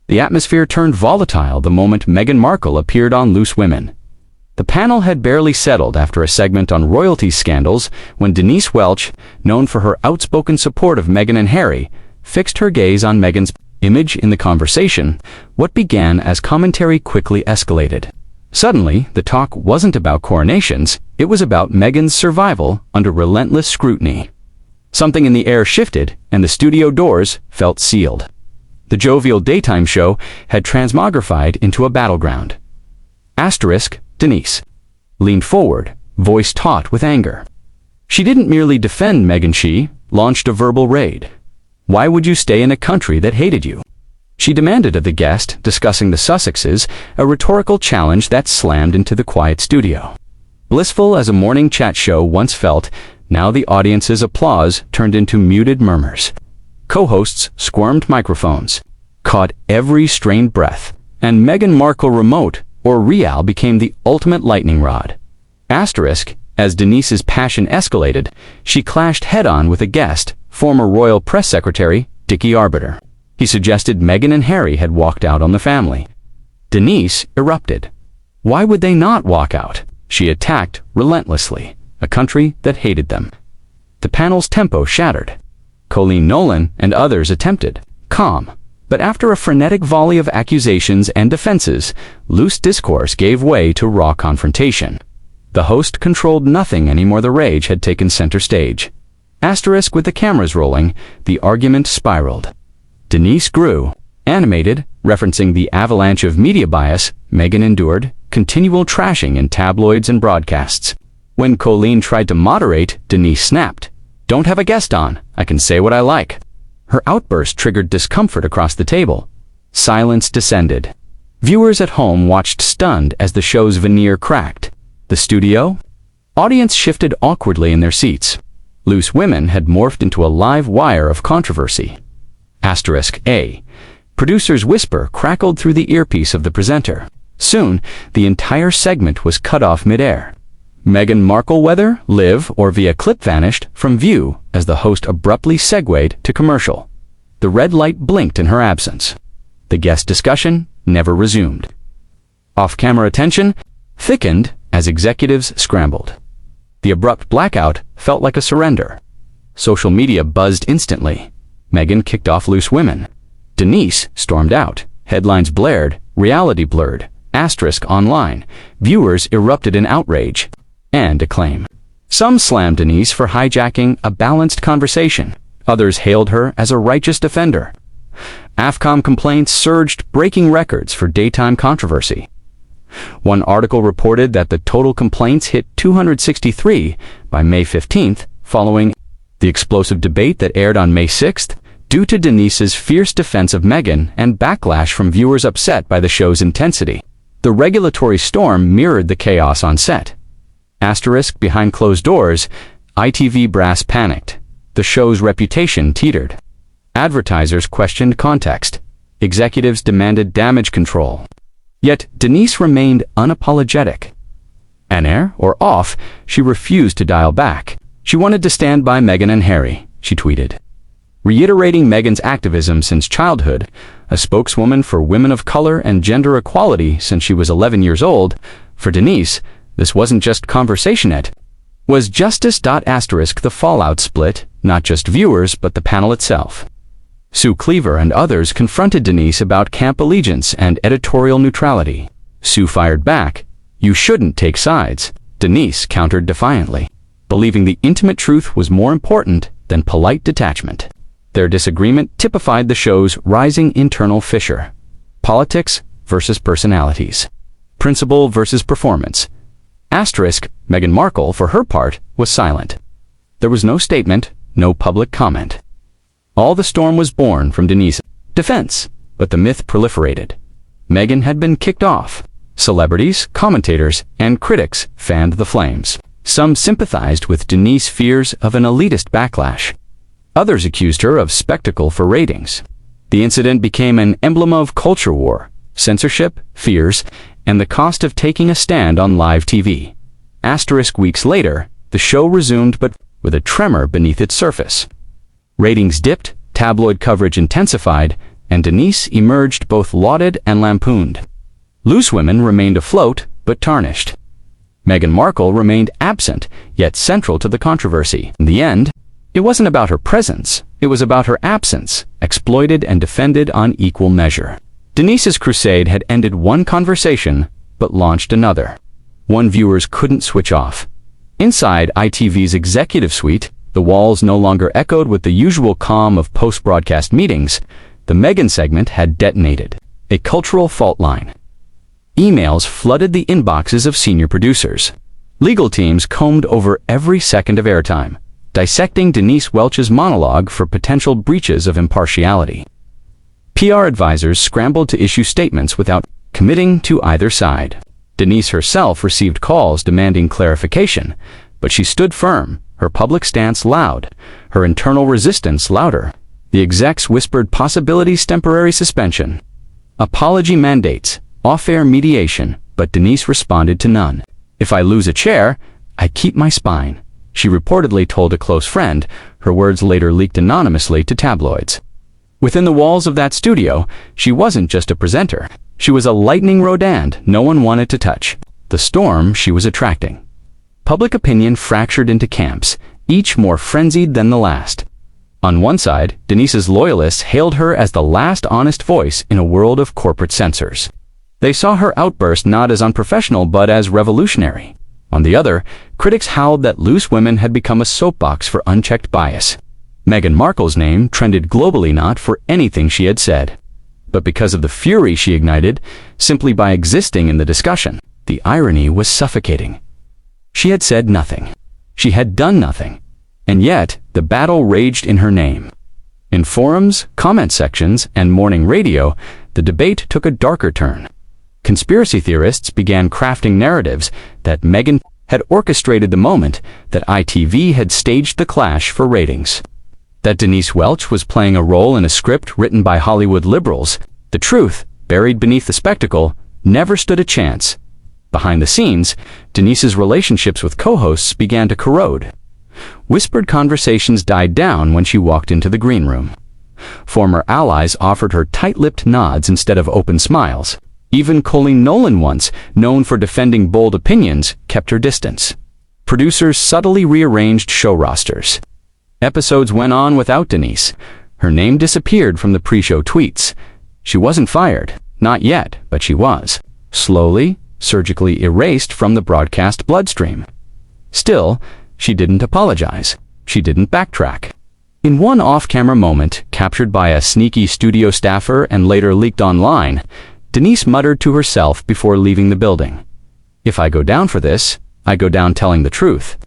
The atmosphere turned volatile the moment Meghan Markle appeared on Loose Women. The panel had barely settled after a segment on royalty scandals when Denise Welch, known for her outspoken support of Meghan and Harry, fixed her gaze on Meghan's image in the conversation. What began as commentary quickly escalated. Suddenly, the talk wasn't about coronations, it was about Meghan's survival under relentless scrutiny. Something in the air shifted, and the studio doors felt sealed. The jovial daytime show had transmogrified into a battleground. Denise leaned forward, voice taut with anger. She didn't merely defend Meghan, she launched a verbal raid. Why would you stay in a country that hated you? She demanded of the guest discussing the Sussexes, a rhetorical challenge that slammed into the quiet studio. Blissful as a morning chat show once felt, now the audience's applause turned into muted murmurs. Co-hosts squirmed microphones, caught every strained breath, and Meghan Markle remote or Real became the ultimate lightning rod. As Denise's passion escalated, she clashed head-on with a guest, former royal press secretary, Dickie Arbiter. He suggested Meghan and Harry had walked out on the family. Denise erupted. Why would they not walk out? She attacked relentlessly, a country that hated them. The panel's tempo shattered. Colleen Nolan and others attempted calm, but after a frenetic volley of accusations and defenses, loose discourse gave way to raw confrontation. The host controlled nothing anymore. The rage had taken center stage. With the cameras rolling, the argument spiraled. Denise grew, animated, referencing the avalanche of media bias Meghan endured, continual trashing in tabloids and broadcasts. When Colleen tried to moderate, Denise snapped. Don't have a guest on, I can say what I like. Her outburst triggered discomfort across the table. Silence descended. Viewers at home watched stunned as the show's veneer cracked. The studio? Audience shifted awkwardly in their seats. Loose Women had morphed into a live wire of controversy. Producer's whisper crackled through the earpiece of the presenter. Soon, the entire segment was cut off mid-air. Meghan Markle, whether live or via clip, vanished from view as the host abruptly segued to commercial. The red light blinked in her absence. The guest discussion never resumed. Off-camera tension thickened as executives scrambled. The abrupt blackout felt like a surrender. Social media buzzed instantly. Meghan kicked off Loose Women. Denise stormed out. Headlines blared, reality blurred. Online. Viewers erupted in outrage and acclaim. Some slammed Denise for hijacking a balanced conversation. Others hailed her as a righteous defender. AFCOM complaints surged, breaking records for daytime controversy. One article reported that the total complaints hit 263 by May 15th, following the explosive debate that aired on May 6th, due to Denise's fierce defense of Meghan and backlash from viewers upset by the show's intensity. The regulatory storm mirrored the chaos on set. Behind closed doors, ITV brass panicked. The show's reputation teetered. Advertisers questioned context. Executives demanded damage control. Yet Denise remained unapologetic. On air or off, she refused to dial back. She wanted to stand by Meghan and Harry, she tweeted. Reiterating Meghan's activism since childhood, a spokeswoman for women of color and gender equality since she was 11 years old, for Denise, this wasn't just conversation, it was justice. The fallout split not just viewers but the panel itself. Sue Cleaver and others confronted Denise about camp allegiance and editorial neutrality. Sue fired back, "You shouldn't take sides." Denise countered defiantly, believing the intimate truth was more important than polite detachment. Their disagreement typified the show's rising internal fissure. Politics versus personalities. Principle versus performance. Meghan Markle, for her part, was silent. There was no statement, no public comment. All the storm was born from Denise's defense, but the myth proliferated. Meghan had been kicked off. Celebrities, commentators, and critics fanned the flames. Some sympathized with Denise's fears of an elitist backlash. Others accused her of spectacle for ratings. The incident became an emblem of culture war, censorship, fears, and the cost of taking a stand on live TV. Weeks later, the show resumed, but with a tremor beneath its surface. Ratings dipped, tabloid coverage intensified, and Denise emerged both lauded and lampooned. Loose women remained afloat, but tarnished. Meghan Markle remained absent, yet central to the controversy. In the end, it wasn't about her presence, it was about her absence, exploited and defended on equal measure. Denise's crusade had ended one conversation, but launched another. One viewers couldn't switch off. Inside ITV's executive suite, the walls no longer echoed with the usual calm of post-broadcast meetings. The Meghan segment had detonated, a cultural fault line. Emails flooded the inboxes of senior producers. Legal teams combed over every second of airtime, dissecting Denise Welch's monologue for potential breaches of impartiality. PR advisors scrambled to issue statements without committing to either side. Denise herself received calls demanding clarification, but she stood firm, her public stance loud, her internal resistance louder. The execs whispered possibilities: temporary suspension, apology mandates, off-air mediation, but Denise responded to none. "If I lose a chair, I keep my spine," she reportedly told a close friend. Her words later leaked anonymously to tabloids. Within the walls of that studio, she wasn't just a presenter. She was a lightning rodent no one wanted to touch. The storm she was attracting. Public opinion fractured into camps, each more frenzied than the last. On one side, Denise's loyalists hailed her as the last honest voice in a world of corporate censors. They saw her outburst not as unprofessional but as revolutionary. On the other, critics howled that loose women had become a soapbox for unchecked bias. Meghan Markle's name trended globally not for anything she had said, but because of the fury she ignited simply by existing in the discussion. The irony was suffocating. She had said nothing. She had done nothing. And yet, the battle raged in her name. In forums, comment sections, and morning radio, the debate took a darker turn. Conspiracy theorists began crafting narratives that Meghan had orchestrated the moment, that ITV had staged the clash for ratings, that Denise Welch was playing a role in a script written by Hollywood liberals. The truth, buried beneath the spectacle, never stood a chance. Behind the scenes, Denise's relationships with co-hosts began to corrode. Whispered conversations died down when she walked into the green room. Former allies offered her tight-lipped nods instead of open smiles. Even Colleen Nolan, once known for defending bold opinions, kept her distance. Producers subtly rearranged show rosters. Episodes went on without Denise. Her name disappeared from the pre-show tweets. She wasn't fired, not yet, but she was, slowly, surgically erased from the broadcast bloodstream. Still, she didn't apologize. She didn't backtrack. In one off-camera moment, captured by a sneaky studio staffer and later leaked online, Denise muttered to herself before leaving the building, "If I go down for this, I go down telling the truth."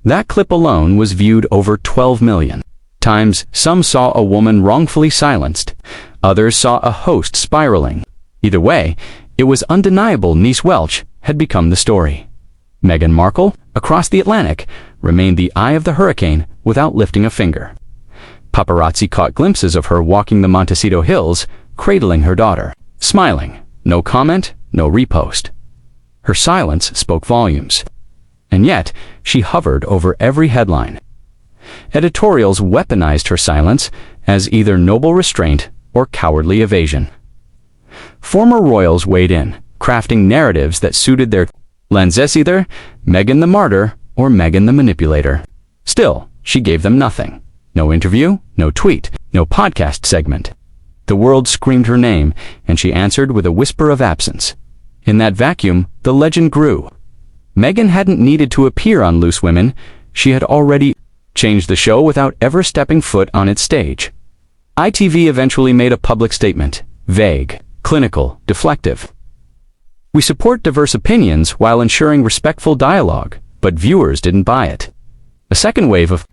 That clip alone was viewed over 12 million times. Some saw a woman wrongfully silenced. Others saw a host spiraling. Either way, it was undeniable Denise Welch had become the story. Meghan Markle, across the Atlantic, remained the eye of the hurricane without lifting a finger. Paparazzi caught glimpses of her walking the Montecito Hills, cradling her daughter, smiling. No comment, no repost. Her silence spoke volumes. And yet, she hovered over every headline. Editorials weaponized her silence as either noble restraint or cowardly evasion. Former royals weighed in, crafting narratives that suited their lenses, either Meghan the martyr or Meghan the manipulator. Still, she gave them nothing. No interview, no tweet, no podcast segment. The world screamed her name, and she answered with a whisper of absence. In that vacuum, the legend grew. Meghan hadn't needed to appear on Loose Women. She had already changed the show without ever stepping foot on its stage. ITV eventually made a public statement, vague, clinical, deflective. "We support diverse opinions while ensuring respectful dialogue," but viewers didn't buy it. A second wave of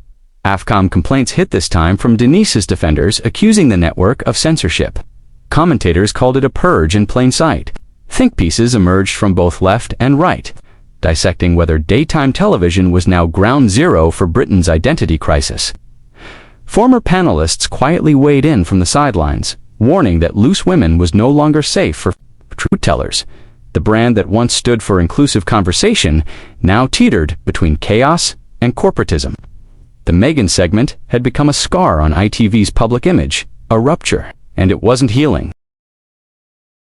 AFCOM complaints hit, this time from Denise's defenders, accusing the network of censorship. Commentators called it a purge in plain sight. Think pieces emerged from both left and right, dissecting whether daytime television was now ground zero for Britain's identity crisis. Former panelists quietly weighed in from the sidelines, warning that Loose Women was no longer safe for truth tellers. The brand that once stood for inclusive conversation now teetered between chaos and corporatism. The Meghan segment had become a scar on ITV's public image, a rupture, and it wasn't healing.